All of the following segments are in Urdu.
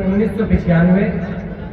1995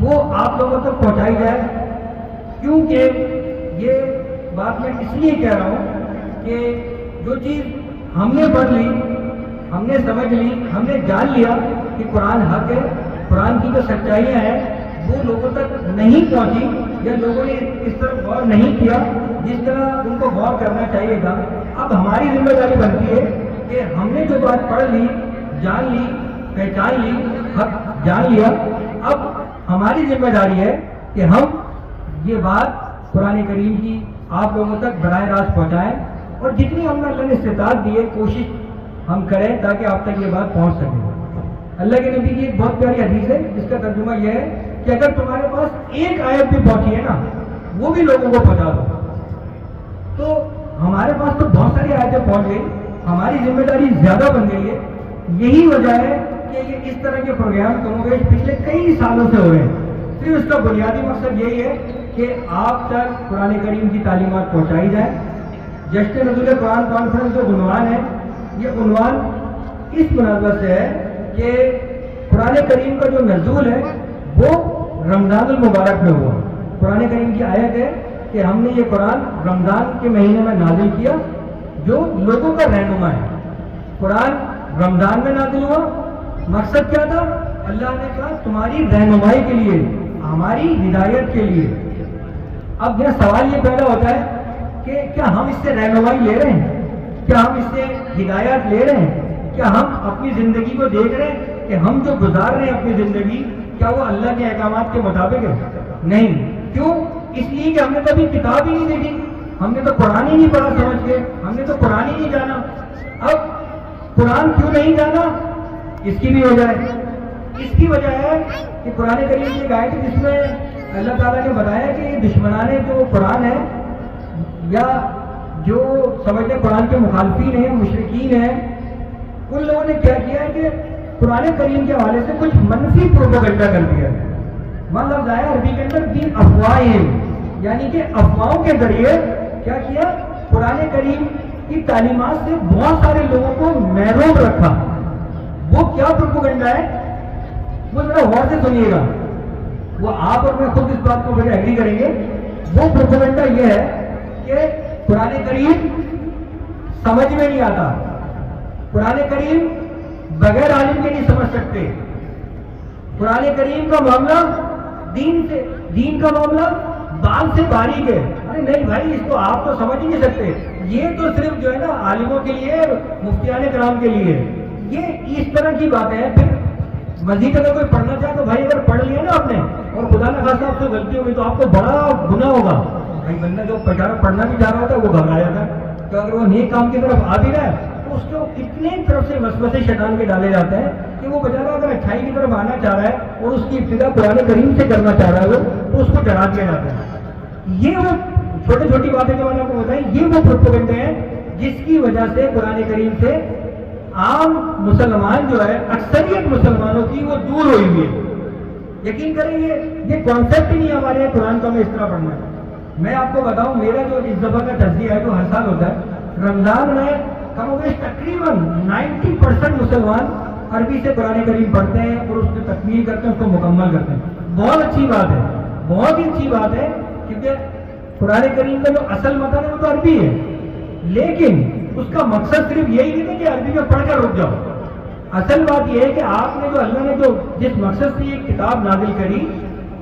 وہ آپ لوگوں تک پہنچائی جائے، کیونکہ یہ بات میں اس لیے کہہ رہا ہوں کہ جو چیز ہم نے پڑھ لی، ہم نے سمجھ لی، ہم نے جان لیا کہ قرآن حق ہے، قرآن کی جو سچائیاں ہیں وہ لوگوں تک نہیں پہنچی یا لوگوں نے اس طرح غور نہیں کیا جس طرح ان کو غور کرنا چاہیے تھا، اب ہماری ذمہ داری بنتی ہے کہ ہم نے جو بات پڑھ لی، جان لی، پہچان لی، حق جان لیا، اب ہماری ذمہ داری ہے کہ ہم یہ بات قرآن کریم کی آپ لوگوں تک براہ راست پہنچائیں، اور جتنی ہم نے اللہ نے استطاعت دی ہے کوشش ہم کریں تاکہ آپ تک یہ بات پہنچ سکے۔ اللہ کے نبی کی ایک بہت پیاری حدیث ہے جس کا ترجمہ یہ ہے کہ اگر تمہارے پاس ایک آیت بھی پہنچی ہے نا، وہ بھی لوگوں کو پہنچا دو۔ تو ہمارے پاس تو بہت ساری آیتیں پہنچ گئی، ہماری ذمہ داری زیادہ بن گئی ہے۔ یہی وجہ ہے کہ یہ اس طرح کے پروگرام کم و بیش پچھلے کئی سالوں سے ہو رہے ہیں۔ صرف اس کا بنیادی مقصد یہی ہے کہ آپ تک قرآن کریم کی تعلیمات پہنچائی جائے۔ جشن نزول قرآن کانفرنس جو عنوان ہے، یہ عنوان اس مناسبت سے ہے کہ قرآن کریم کا جو نزول ہے وہ رمضان المبارک میں ہوا۔ قرآن کریم کی آیت ہے کہ ہم نے یہ قرآن رمضان کے مہینے میں نازل کیا جو لوگوں کا رہنما ہے۔ قرآن رمضان میں نازل ہوا، مقصد کیا تھا؟ اللہ نے کہا تمہاری رہنمائی کے لیے، ہماری ہدایت کے لیے۔ اب میرا سوال یہ پیدا ہوتا ہے کہ کیا ہم اس سے رہنمائی لے رہے ہیں؟ کیا ہم اس سے ہدایت لے رہے ہیں؟ کیا ہم اپنی زندگی کو دیکھ رہے ہیں کہ ہم جو گزار رہے ہیں اپنی زندگی، کیا وہ اللہ کے احکامات کے مطابق ہے؟ نہیں۔ کیوں؟ اس لیے کہ ہم نے کبھی کتاب ہی نہیں دیکھی، ہم نے تو قرآن ہی نہیں پڑھا سمجھ کے، ہم نے تو قرآن ہی نہیں جانا۔ اب قرآن کیوں نہیں جانا؟ اس کی بھی وجہ ہے۔ اس کی وجہ ہے کہ قرآن کریم کی ایک آیت ہے جس میں اللہ تعالیٰ نے بتایا کہ یہ دشمنان جو قرآن ہے یا جو سمجھتے قرآن کے مخالفین ہیں، مشرکین ہیں، ان لوگوں نے کیا کیا ہے کہ قرآن کریم کے حوالے سے کچھ منفی پروپیگنڈا کر دیا ہے۔ مطلب آیا عربی کے اندر بھی افواہیں، یعنی کہ افواہوں کے ذریعے کیا کیا؟ قرآن کریم کی تعلیمات سے بہت سارے لوگوں کو محروم رکھا۔ وہ کیا پروپیگنڈا ہے وہ ذرا غور سے سنیے گا، وہ آپ اور میں خود اس بات کو مجھے ایگری کریں گے۔ وہ پروپیگنڈا یہ ہے کہ قرآن کریم سمجھ میں نہیں آتا، قرآن کریم بغیر عالم کے نہیں سمجھ سکتے، قرآن کریم کا معاملہ دین کا معاملہ بال سے باریک ہے۔ ارے نہیں بھائی، اس کو آپ تو سمجھ ہی نہیں سکتے، یہ تو صرف جو ہے نا عالموں کے لیے، مفتیان کرام کے لیے، یہ اس طرح کی باتیں ہیں۔ پھر مزید اگر کوئی پڑھنا چاہے تو بھائی اگر پڑھ لیا نا آپ نے اور خدا نہ خاصا آپ سے غلطی ہوگی تو آپ کو بڑا گناہ ہوگا۔ بھائی بندہ جو بیچارہ پڑھنا بھی چاہ رہا ہوتا ہے وہ گھبرا جاتا ہے، تو اگر وہ نیک کام کی طرف آ بھی رہا ہے تو اس کو اتنے طرف سے وسوسے شیطان کے ڈالے جاتے ہیں کہ وہ بیچارہ اگر اچھائی کی طرف آنا چاہ رہا ہے اور اس کی ابتدا قرآن کریم سے کرنا چاہ رہا ہے وہ، تو اس کو ڈرا دیا جاتا ہے۔ یہ وہ چھوٹی چھوٹی باتیں جو میں نے آپ کو بتائی، یہ وہ پروپیگنڈے ہیں جس کی وجہ سے قرآن کریم سے عام مسلمان جو ہے، اکثریت مسلمانوں کی وہ دور ہوئی ہوئی ہے۔ یقین کریں یہ کانسیپٹ ہی نہیں ہمارے قرآن کا میں اس طرح پڑھنا ہے۔ میں آپ کو بتاؤں میرا جو اس دفعہ کا تجزیہ ہے جو ہر سال ہوتا ہے، رمضان میں کم و بیش تقریباً 90% مسلمان عربی سے قرآن کریم پڑھتے ہیں اور اس کی تکمیل کرتے ہیں، اس کو مکمل کرتے ہیں۔ بہت اچھی بات ہے، بہت ہی اچھی بات ہے، کیونکہ قرآن کریم کا جو اصل متن ہے وہ تو عربی ہے، لیکن اس کا مقصد صرف یہی نہیں ہے کہ عربی میں پڑھ کر رک جاؤ۔ اصل بات یہ ہے کہ آپ نے جو اللہ نے جو جس مقصد سے یہ کتاب نازل کری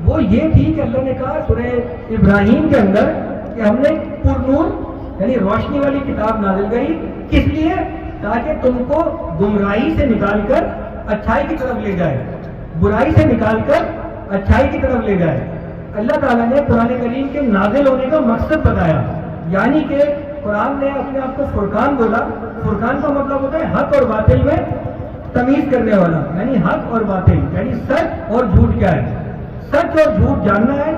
وہ یہ تھی کہ اللہ نے کہا سورہ ابراہیم کے اندر کہ ہم نے پر نور یعنی روشنی والی کتاب نازل کری، کس لیے؟ تاکہ تم کو گمراہی سے نکال کر اچھائی کی طرف لے جائے، برائی سے نکال کر اچھائی کی طرف لے جائے۔ اللہ تعالیٰ نے قرآن کریم کے نازل ہونے کا مقصد بتایا، یعنی کہ قرآن نے اپنے آپ کو فرقان بولا۔ فرقان کا مطلب ہوتا ہے حق اور باطل میں تمیز کرنے والا، یعنی حق اور باطل، یعنی سچ اور جھوٹ کیا ہے، سچ اور جھوٹ جاننا ہے،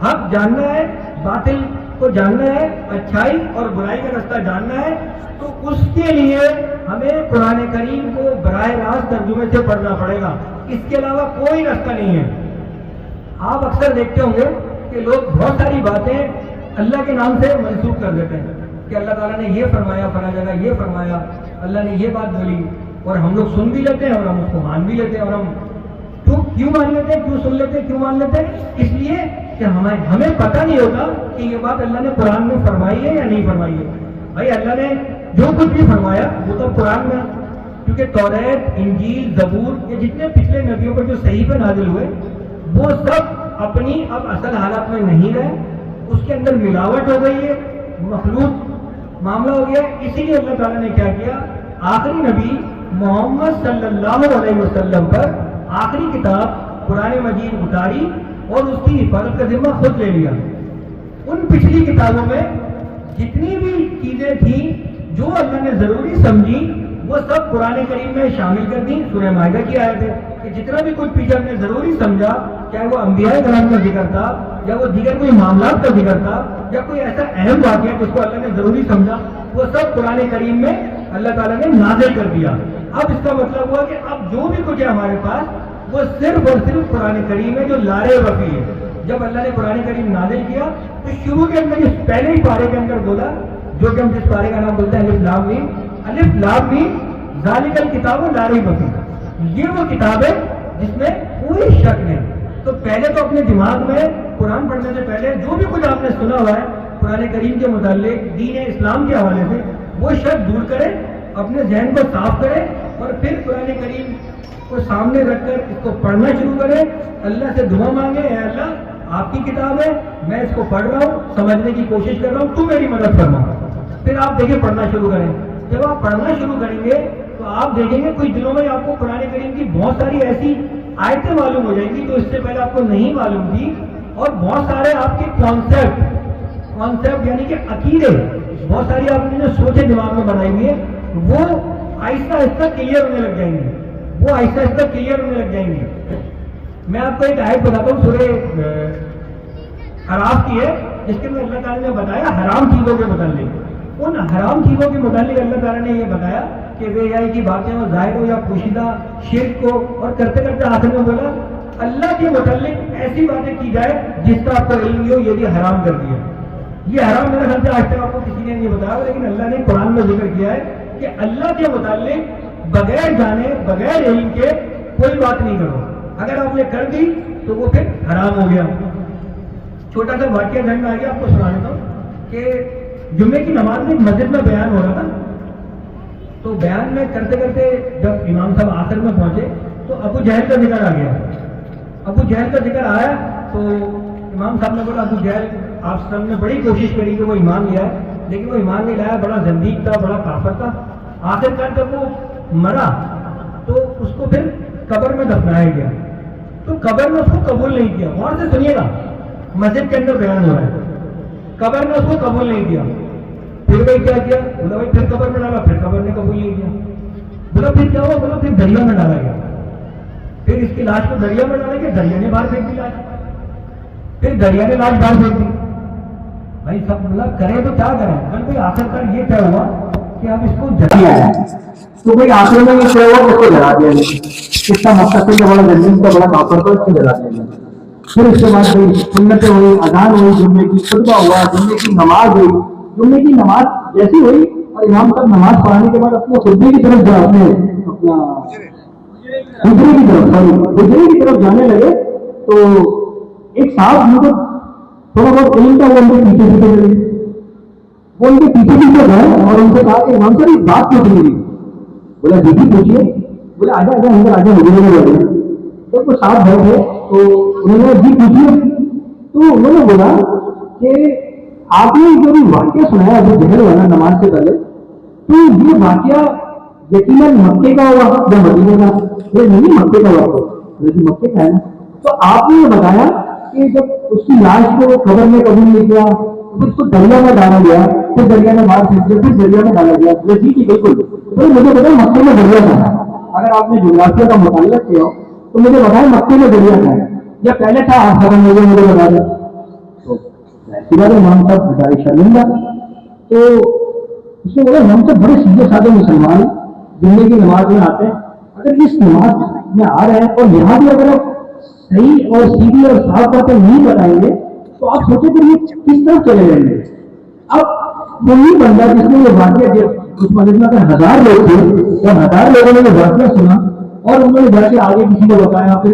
حق جاننا ہے، باطل کو جاننا ہے، اچھائی اور برائی کا راستہ جاننا ہے۔ تو اس کے لیے ہمیں قرآن کریم کو براہ راست ترجمے سے پڑھنا پڑے گا، اس کے علاوہ کوئی راستہ نہیں ہے۔ آپ اکثر دیکھتے ہوں گے کہ لوگ بہت ساری باتیں اللہ کے نام سے منسوخ کر دیتے ہیں کہ اللہ تعالیٰ نے یہ فرمایا، فلاں جگہ یہ فرمایا، اللہ نے یہ بات بولی، اور ہم لوگ سن بھی لیتے ہیں اور ہم اس کو مان بھی لیتے ہیں، اور ہم کیوں مان لیتے ہیں؟ کیوں سن لیتے ہیں؟ کیوں مان لیتے ہیں؟ اس لیے کہ ہمیں پتہ نہیں ہوتا کہ یہ بات اللہ نے قرآن میں فرمائی ہے یا نہیں فرمائی ہے. بھائی اللہ نے جو کچھ بھی فرمایا وہ تو قرآن میں، کیونکہ توریت، انجیل، زبور، یہ جتنے پچھلے نبیوں پر جو صحیفے نازل ہوئے وہ سب اپنی اب اصل حالت میں نہیں رہے، اس کے اندر ملاوٹ ہو گئی ہے، مخلوط معاملہ ہو گیا. اسی لیے اللہ تعالیٰ نے کیا کیا، آخری نبی محمد صلی اللہ علیہ وسلم پر آخری کتاب قرآن مجید اتاری اور اس کی حفاظت کا ذمہ خود لے لیا. ان پچھلی کتابوں میں جتنی بھی چیزیں تھیں جو اللہ نے ضروری سمجھی وہ سب قرآن کریم میں شامل کر دی. سورہ مائدہ کی آیت ہے کہ جتنا بھی کچھ پیچھے ہم نے ضروری سمجھا، چاہے وہ انبیاء کرام کا ذکر تھا یا وہ دیگر کوئی معاملات کا ذکر تھا یا کوئی ایسا اہم واقعہ جس کو اللہ نے ضروری سمجھا، وہ سب قرآن کریم میں اللہ تعالیٰ نے نازل کر دیا. اب اس کا مطلب ہوا کہ اب جو بھی کچھ ہے ہمارے پاس وہ صرف اور صرف قرآن کریم ہے جو لارے وفی ہے. جب اللہ نے قرآن کریم نازل کیا تو شروع کے اندر اس پہلے ہی پارے کے اندر بولا، جو کہ ہم جس پارے کا نام بولتے ہیں الف لام میم، الف لام میم ذالک الکتاب لا ریب فیہ، یہ وہ کتاب ہے جس میں کوئی شک نہیں. تو پہلے تو اپنے دماغ میں قرآن پڑھنے سے پہلے جو بھی کچھ آپ نے سنا ہوا ہے قرآن کریم کے متعلق دین اسلام کے حوالے سے وہ شک دور کرے، اپنے ذہن کو صاف کرے اور پھر قرآن کریم کو سامنے رکھ کر اس کو پڑھنا شروع کرے. اللہ سے دعا مانگے، اے اللہ آپ کی کتاب ہے، میں اس کو پڑھ رہا ہوں، سمجھنے کی کوشش کر رہا ہوں، تو میری مدد فرما. پھر آپ دیکھیں پڑھنا شروع کریں. جب آپ پڑھنا شروع کریں گے تو آپ دیکھیں گے کچھ دنوں میں آپ کو قرآن کریم کی بہت ساری ایسی آیتیں معلوم ہو جائیں گی جو اس سے پہلے آپ کو نہیں معلوم تھی، اور بہت سارے آپ کے کانسیپٹ یعنی کہ عقیدے، بہت ساری آپ نے جو سوچے دماغ میں بنائی ہوئی ہے وہ آہستہ آہستہ کلیئر ہونے لگ جائیں گے، وہ آہستہ آہستہ کلیئر ہونے لگ جائیں گے. میں آپ کو ایک آیت بتاتا ہوں سورہ اعراف کی ہے، جس کے میں اللہ تعالیٰ نے بتایا حرام چیزوں کے متعلق. ان حرام چیزوں کے متعلق اللہ تعالیٰ نے یہ بتایا کہ بے حیائی کی باتیں ہو، ظاہر ہو یا پوشیدہ، شرک کو، اور کرتے کرتے آخر میں بولا اللہ کے متعلق ایسی باتیں کی جائے جس کا آپ کو علم نہیں ہو، یہ بھی حرام کر دیا. یہ حرام میرے خیال سے آج تک آپ کو کسی نے نہیں بتایا، لیکن اللہ نے قرآن میں ذکر کیا ہے کہ اللہ کے متعلق بغیر جانے بغیر علم کے کوئی بات نہیں کرو. اگر آپ نے کر دی تو وہ پھر حرام ہو گیا. چھوٹا سا واقعہ ذہن میں آ گیا، آپ کو سنا دیتا ہوں کہ جمعے کی نماز میں مسجد میں بیان ہو رہا تھا. تو بیان میں کرتے کرتے جب امام صاحب آخر میں پہنچے تو ابو جہل کا ذکر آ گیا. ابو جہل کا ذکر آیا تو امام صاحب نے بولا ابو جہل آپ سب نے بڑی کوشش کری کہ وہ ایمان لیا ہے، لیکن وہ ایمان نہیں لایا، بڑا زندیق تھا، بڑا کافر تھا. آخر کار جب وہ مرا تو اس کو پھر قبر میں دفنایا گیا. تو قبر میں اس کو قبول نہیں کیا. غور سے سنیے گا، مسجد کے اندر بیان ہو رہا ہے، قبر نے اس کو قبول نہیں کیا. پھر بھائی کیا کیا؟ بولا بھائی پھر قبر میں ڈالا، پھر قبر نے قبول نہیں کیا. بولا پھر کیا ہوا؟ بولا پھر دریا میں ڈالا گیا. پھر اس کی لاش کو دریا میں ڈالا گیا، دریا نے باہر پھینک دی لاش. پھر دریا نے لاش باہر پھینک دی. بھائی سب بولا کریں تو کیا کریں؟ بھائی آخر کار یہ طے ہوا کہ اب اس کو جلا ہے. تو بھائی آخر میں یہ طے ہوا اس کو جلا دیا گیا. اتنا مستقل کا بڑا زمین کا بڑا کافر کو اس کو جلا دیا گیا. پھر اس کے بعد بھائی سنتیں ہوئی، اذان ہوئی، جمعے کی خطبہ ہوا، جمعے کی نماز ہوئی. جمعے کی نماز جیسی ہوئی اور امام صاحب نماز پڑھانے کے بعد اپنے خطبے کی طرف جاتے ہیں، اپنا حجرے کی طرف جانے لگے تو ایک صاحب جو تھوڑا بہت علم کا وہ ان کے پیچھے پیچھے لگے. وہ ان کے پیچھے پیچھے گئے اور ان سے کہا کہ امام صاحب ایک بات پوچھ رہی. بولا جی جی پوچھیے. بولے آجا آجا اندر آجا حجرے میں لگے. جب وہ صاحب بیٹھے تو انہوں نے جی پوچھیے. تو انہوں نے بولا کہ آپ نے جو بھی واقعہ سنایا ابو جہل والا نماز سے پہلے، تو یہ واقعہ یقیناً مکے کا ہوا یا مدینے کا؟ یہ نہیں مکے کا ہوا، لیکن مکے کا ہے نا. تو آپ نے یہ بتایا کہ جب اس کی لاش کو قبر میں قبول نہیں کیا، پھر اس کو دریا میں ڈالا گیا، پھر دریا میں باہر پھینک دیا، پھر دریا میں ڈالا گیا. جی جی بالکل. تو مجھے بتایا مکے میں دریا تھا. اگر آپ نے جغرافیہ کا مطالعہ کیا ہو تو مجھے بتایا مکے میں دریا تھا یا پہلے تھا؟ آپ ختم ہو گیا، مجھے بتا دیں. امام صاحب بتائے شرمندہ. تو اس نے بولا ہم تو بڑے سیدھے سادے مسلمان جمعے کی نماز میں آتے ہیں، اگر اس نماز میں آ رہے ہیں اور یہاں بھی اگر آپ صحیح اور سیدھی اور صاف باتیں نہیں بتائیں گے تو آپ سوچیں کہ یہ کس طرح چلے جائیں گے. اب وہی بندہ جس نے یہ واقعہ اس مسجد میں 1000 لوگ تھے اور 1000 لوگوں نے یہ واقعہ سنا اور انہوں نے جا کے آگے کسی کو بتایا، پھر